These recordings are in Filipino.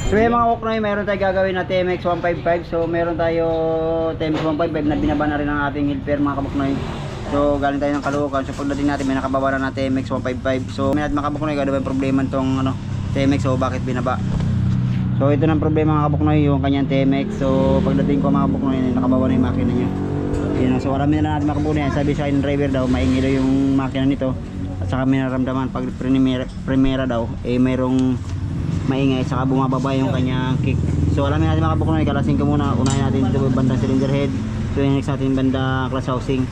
So yung mga Oknoy, meron tayo gagawin na TMX 155. So meron tayo TMX 155 na binaba na rin ang ating helper mga kabuknoy. So galing tayo ng Caloocan. So pagdating natin may nakababa na TMX 155. So may natin mga kabuknoy, gano'n ba yung problema itong TMX, so bakit binaba. So ito ng problema mga kabuknoy, yung kanyang TMX. So pagdating ko mga kabuknoy, nakababa na yung makina niya. Yun, so alamin na natin mga kabuknoy, sabi sa akin driver daw, maingay daw yung makina nito. At saka may naramdaman pag primera daw, mayroong maingay, saka bumababa yung kanyang kick. So alamin natin mga kabuknoy, kalasin ko muna. Unahin natin ito bandang cylinder head. So yung next natin bandang clutch housing.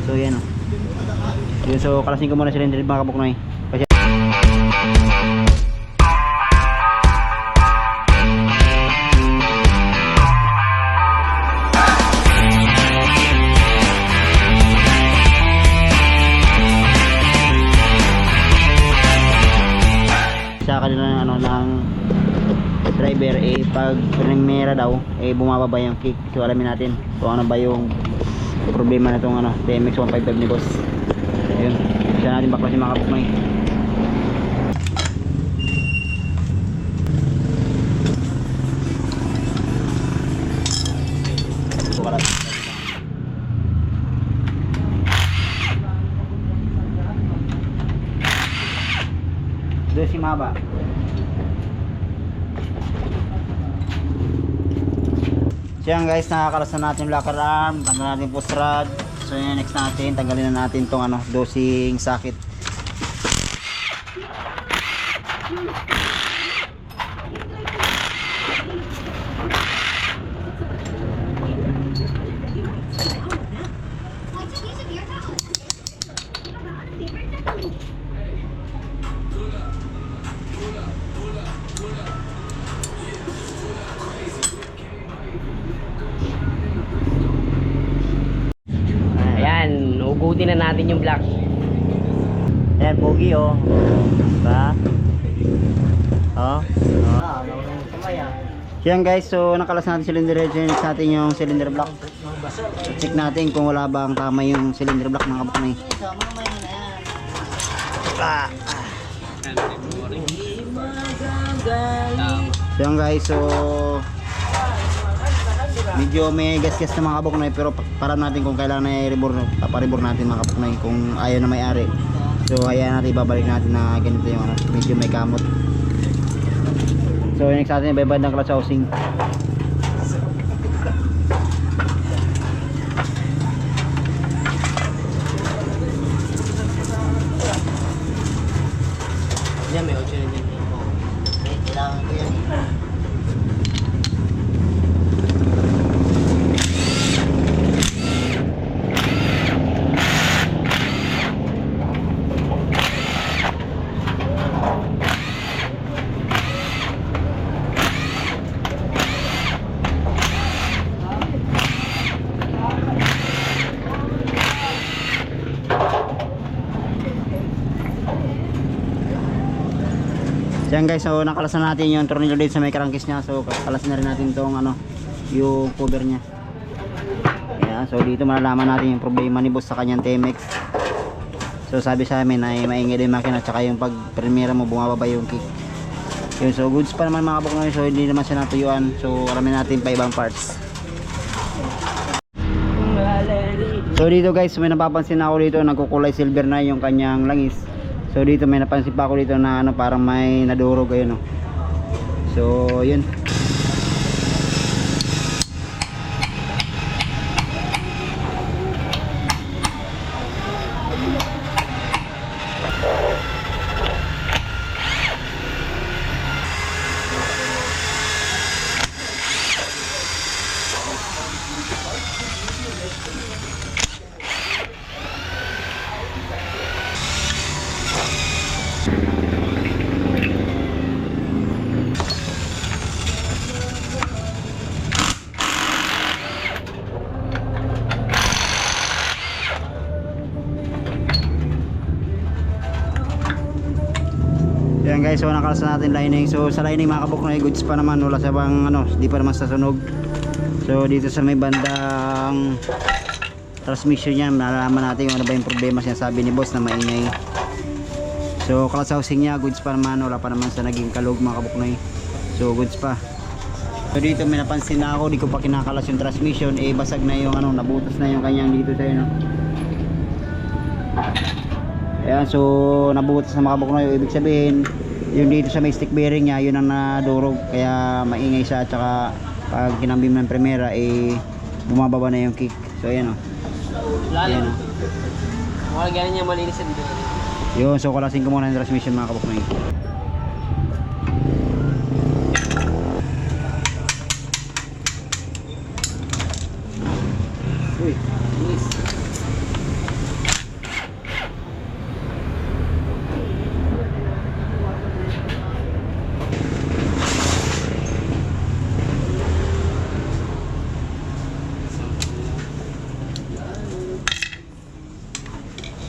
So yan yun, so kalasin ko muna cylinder head mga kabuknoy. Kasi sa kanila ng driver pag primera daw bumababa yung kick. So alamin natin kung ano ba yung problema na itong TMX 155 ni boss. Ayun, siya natin baklasin mga kabuknoy. Doon si Maba. So yan guys, nakakalasan natin yung locker arm, tanggalin natin post rod. So yan, next natin, tanggalin na natin itong dosing socket. Ayan, ugutin na natin yung block. Ayan, pogi oh. Diba? Oh. Yan guys, so nakalas natin cylinder head, next natin yung cylinder block. So, check natin kung wala bang tama yung cylinder block mga kabuknoy. So yan guys, so medyo may gas-gas na mga kabuknoy, pero para natin kung kailangan na i-rebore, paparibore natin mga kabuknoy kung ayaw na may-ari. So ayan natin, ibabalik natin na ganito yung medyo may kamot. So next natin, ibabad ng clutch housing. Yan, may 8 na din. Kailangan ko yan. Yan guys, so nakalasan natin yung tornilyo dito sa may crankcase nya. So kalasan na rin natin itong yung cover nya. Ayan, so dito malalaman natin yung problema ni boss sa kanyang TMX. So sabi sa amin ay maingay din yung makina, tsaka yung pag primera mo bumababa yung kick. Yun, so goods pa naman mga kabuknoy, so hindi naman siya natuyuan. So alamin natin pa ibang parts. So dito guys, may napapansin ako dito, nagkukulay silver na yung kanyang langis. So dito may napansin pa ako dito na parang may nadurog ayun. So yun. Yan guys, so nakalasan natin lining. So sa lining mga kabuknoy, goods pa naman, wala sa bang di pa naman sa sunog. So dito sa may bandang transmission niya, malalaman natin kung ano ba yung problema sinasabi ni boss na maingay. So clutch housing niya, goods pa naman, wala pa naman sa naging kalog mga kabuknoy. So So goods pa. So dito may napansin na ako, di ko pa kinakalas yung transmission, eh basag na yung ano, nabutas na yung kanyang dito tayo, no. Ayan, so nabutas na mga kabuknoy, ibig sabihin yung dito sa may stick bearing niya, yun ang nadurog, kaya maingay siya, at saka pag kinambim ng primera, eh bumababa na yung kick. So ayan, o. Ayan, o. Wala ganyan niya malinis sa dito. Yun, so kalasin ko muna yung transmission mga kabuknoy. Uy, linis.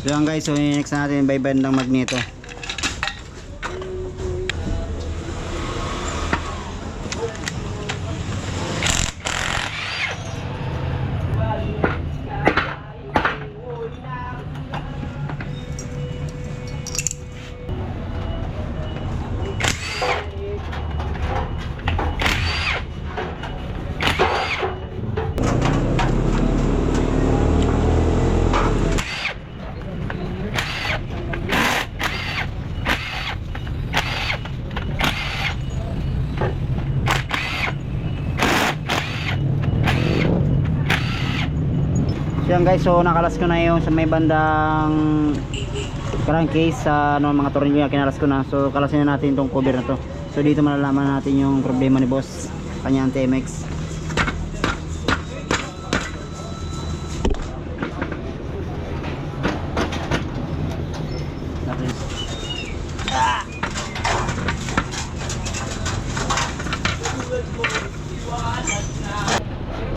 So yan guys, so next natin by bandang magneto. So yan guys, so nakalas ko na yung sa may bandang crankcase sa ano, mga tornilyo na kinalas ko na. So kalasin na natin itong cover na to. So dito malalaman natin yung problema ni boss, kanyang TMX.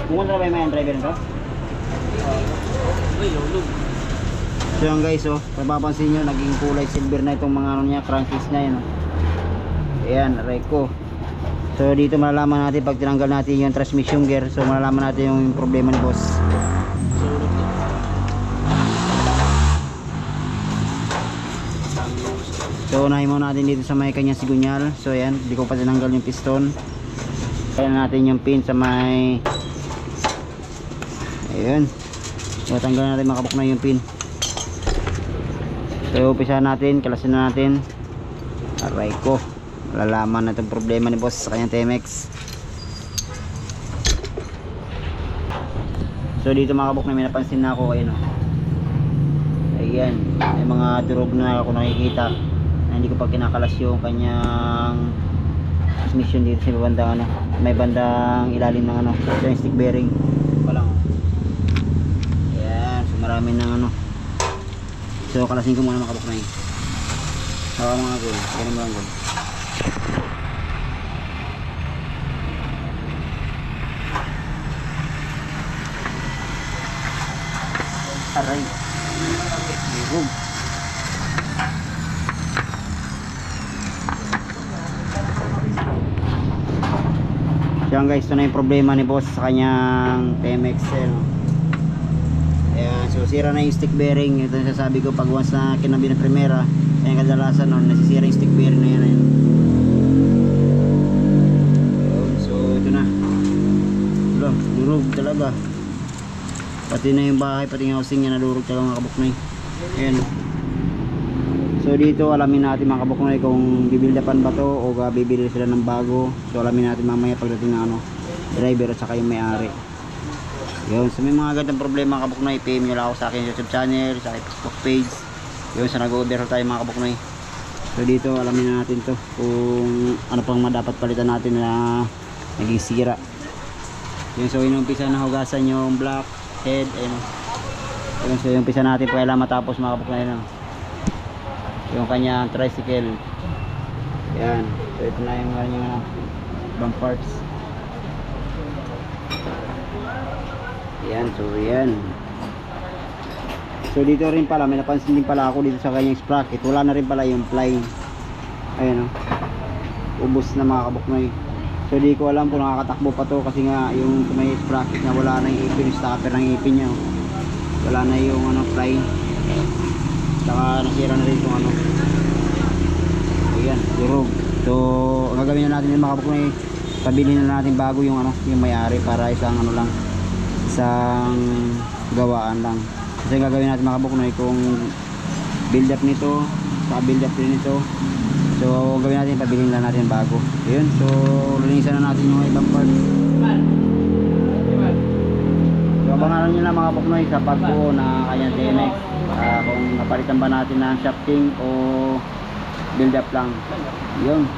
Pumunta na ba yung may driver nito? Uy, lulog. So yan guys, oh, mapapansin nyo, naging kulay silver na itong mga ano niya, crankcase niya, yun, oh. Ayan, Reco. So dito malalaman natin pag tinanggal natin yung transmission gear, so malalaman natin yung problema ni boss. Sulog na. So unahin muna natin dito sa may kanyang sigunyal. So ayan, hindi ko pa tinanggal yung piston. Kaya natin yung pin sa may, ayun, so tanggal natin, makabuk na yung pin. So umpisa natin, kalasin na natin. Aray ko, malalaman na itong problema ni boss sa kanyang TMX. So dito mga kabuk na may napansin na ako, ayun, oh. Ayan, may mga durog na ako nakikita na hindi ko pa kinakalas yung kanyang transmission dito sa bandang ano, may bandang ilalim ng ano, yung stick bearing pa lang. Ayan, so marami ng ano. So kalasin ko muna mga kabuk na yun. Hawa mga gul, ganun mo lang gul. Aray, durog. So yan guys, ito na yung problema ni boss sa kanyang TMX, no? Ayan, so sira na yung stick bearing. Ito yung sasabi ko, pag once na kinabi ng primera, ayan kadalasan nun, nasisira yung stick bearing na yan, ayun. So ito na, wala, durog talaga. Pati na yung bahay, pati yung housing niya nadurog talaga mga kabuknoy. Ayan. So dito alamin natin mga kabuknoy kung bibildapan ba to o bibili sila ng bago. So alamin natin mamaya pagdating ng ano, driver at saka yung may-ari. Yun, so may mga gandang problema mga kabuknoy, PM nyo lang ako sa akin YouTube channel, sa akin Facebook page. Yun, so nag-order tayo mga kabuknoy. So dito alamin na natin to kung ano pang dapat palitan natin na naging sira. Yun, so inumpisa na hugasan yung black head, ayun. Yun, so yung umpisa natin po kailangan matapos mga kabuknoy, no? Yung kanyang tricycle. Yan, so ito na yung kanyang ibang parts. Yan, so yan. So dito rin pala, may napansin din pala ako dito sa kanyang sprocket, wala na rin pala yung ply. Ayun, oh. Ubos na mga kabuknoy. So di ko alam kung nakakatakbo pa to kasi nga yung may sprocket na wala na yung ipin, yung stopper ng ipin niya, oh. Wala na yung ano, ply. Saka nasira na rin itong ano. Ayan, durog. So ang gagawin na natin yung mga kabuknoy, pabili na natin bago yung ano, yung may-ari para isang ano lang, isang gawaan lang. Kasi ang gagawin natin mga kabuknoy, kung build up nito, saka build up din nito. So gawin natin, pabiling lang natin bago. Ayun, so linisan na natin yung ibang parts. So abangan nyo lang mga kabuknoy sa pagbuo na kanyang TMX, kung napalitan ba natin ng shafting o build up lang. Yun.